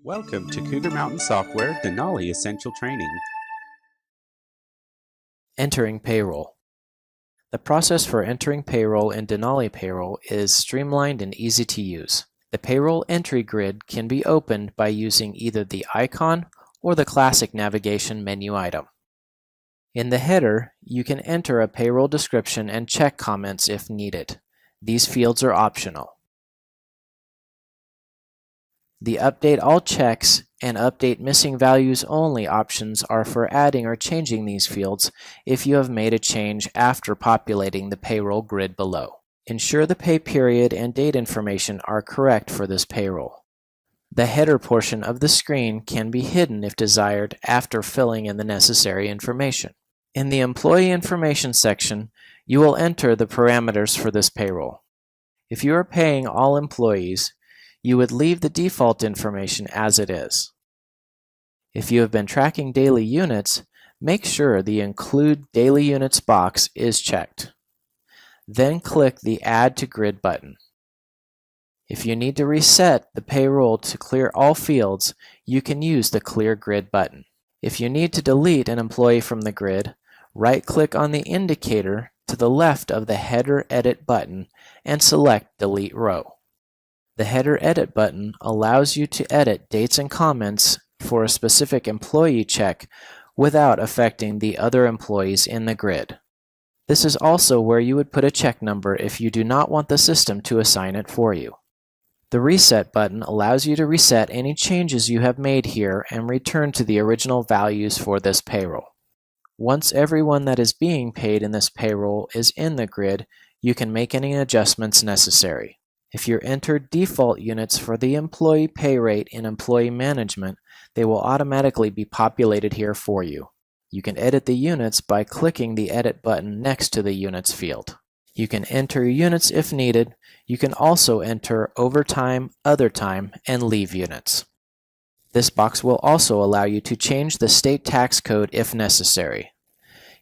Welcome to Cougar Mountain Software Denali Essential Training. Entering payroll. The process for entering payroll in Denali Payroll is streamlined and easy to use. The payroll entry grid can be opened by using either the icon or the classic navigation menu item. In the header, you can enter a payroll description and check comments if needed. These fields are optional. The Update All Checks and Update Missing Values Only options are for adding or changing these fields if you have made a change after populating the payroll grid below. Ensure the pay period and date information are correct for this payroll. The header portion of the screen can be hidden if desired after filling in the necessary information. In the Employee Information section, you will enter the parameters for this payroll. If you are paying all employees, you would leave the default information as it is. If you have been tracking daily units, make sure the Include Daily Units box is checked. Then click the Add to Grid button. If you need to reset the payroll to clear all fields, you can use the Clear Grid button. If you need to delete an employee from the grid, right-click on the indicator to the left of the Header Edit button and select Delete Row. The Header Edit button allows you to edit dates and comments for a specific employee check without affecting the other employees in the grid. This is also where you would put a check number if you do not want the system to assign it for you. The Reset button allows you to reset any changes you have made here and return to the original values for this payroll. Once everyone that is being paid in this payroll is in the grid, you can make any adjustments necessary. If you enter default units for the employee pay rate in Employee Management, they will automatically be populated here for you. You can edit the units by clicking the Edit button next to the Units field. You can enter units if needed. You can also enter overtime, other time, and leave units. This box will also allow you to change the state tax code if necessary.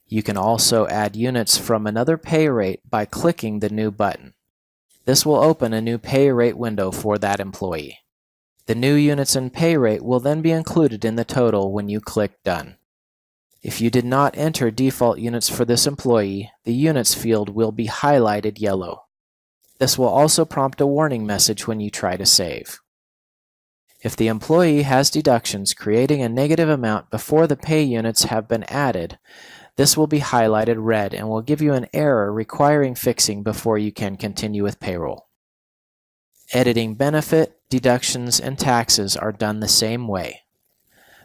You can also add units from another pay rate by clicking the New button. This will open a new pay rate window for that employee. The new units and pay rate will then be included in the total when you click Done. If you did not enter default units for this employee, the Units field will be highlighted yellow. This will also prompt a warning message when you try to save. If the employee has deductions creating a negative amount before the pay units have been added, this will be highlighted red and will give you an error requiring fixing before you can continue with payroll. Editing benefit, deductions, and taxes are done the same way,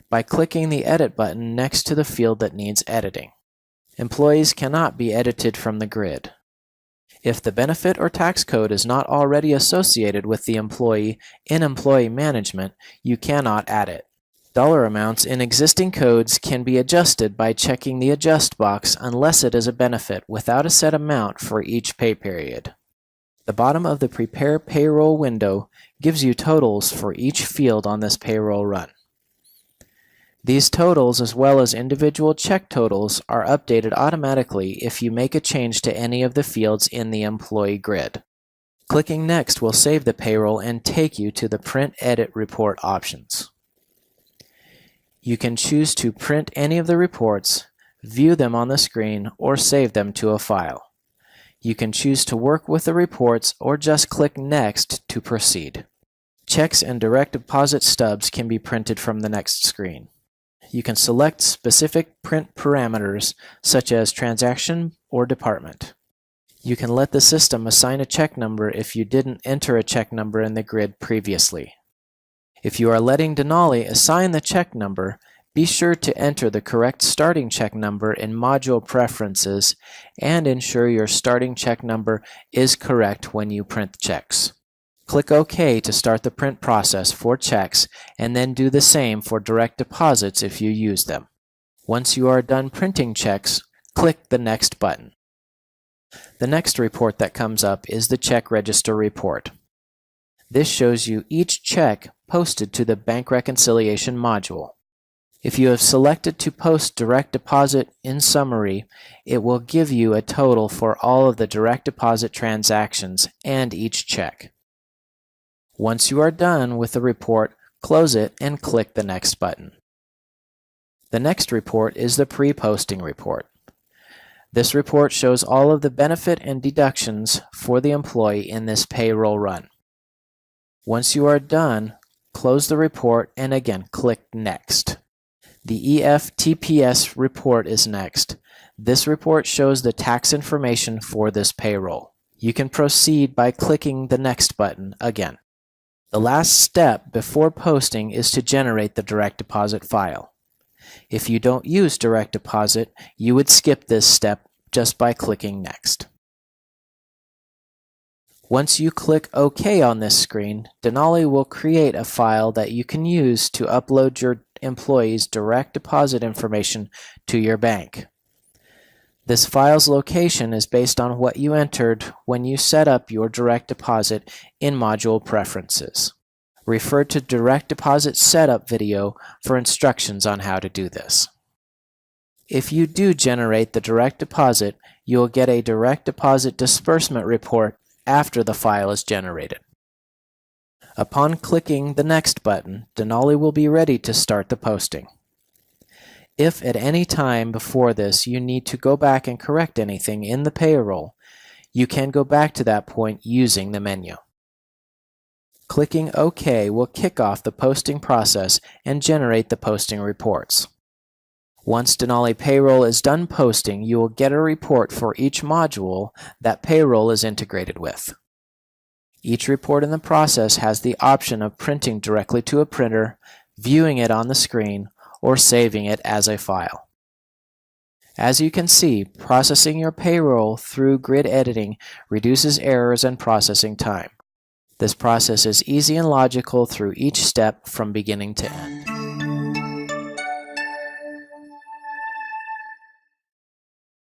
by clicking the Edit button next to the field that needs editing. Employees cannot be edited from the grid. If the benefit or tax code is not already associated with the employee in Employee Management, you cannot add it. Dollar amounts in existing codes can be adjusted by checking the Adjust box unless it is a benefit without a set amount for each pay period. The bottom of the Prepare Payroll window gives you totals for each field on this payroll run. These totals, as well as individual check totals, are updated automatically if you make a change to any of the fields in the employee grid. Clicking Next will save the payroll and take you to the Print Edit Report options. You can choose to print any of the reports, view them on the screen, or save them to a file. You can choose to work with the reports or just click Next to proceed. Checks and direct deposit stubs can be printed from the next screen. You can select specific print parameters such as transaction or department. You can let the system assign a check number if you didn't enter a check number in the grid previously. If you are letting Denali assign the check number, be sure to enter the correct starting check number in Module Preferences and ensure your starting check number is correct when you print checks. Click OK to start the print process for checks and then do the same for direct deposits if you use them. Once you are done printing checks, click the Next button. The next report that comes up is the Check Register Report. This shows you each check posted to the Bank Reconciliation module. If you have selected to post direct deposit in summary, it will give you a total for all of the direct deposit transactions and each check. Once you are done with the report, Close it and click the Next button. The next report is the pre-posting report. This report shows all of the benefit and deductions for the employee in this payroll run. Once you are done, close the report and again click Next. The EFTPS report is next. This report shows the tax information for this payroll. You can proceed by clicking the Next button again. The last step before posting is to generate the direct deposit file. If you don't use direct deposit, you would skip this step just by clicking Next. Once you click OK on this screen, Denali will create a file that you can use to upload your employee's direct deposit information to your bank. This file's location is based on what you entered when you set up your direct deposit in Module Preferences. Refer to Direct Deposit Setup video for instructions on how to do this. If you do generate the direct deposit, you will get a direct deposit disbursement report after the file is generated. Upon clicking the Next button, Denali will be ready to start the posting. If at any time before this you need to go back and correct anything in the payroll, you can go back to that point using the menu. Clicking OK will kick off the posting process and generate the posting reports. Once Denali Payroll is done posting, you will get a report for each module that Payroll is integrated with. Each report in the process has the option of printing directly to a printer, viewing it on the screen, or saving it as a file. As you can see, processing your payroll through grid editing reduces errors and processing time. This process is easy and logical through each step from beginning to end.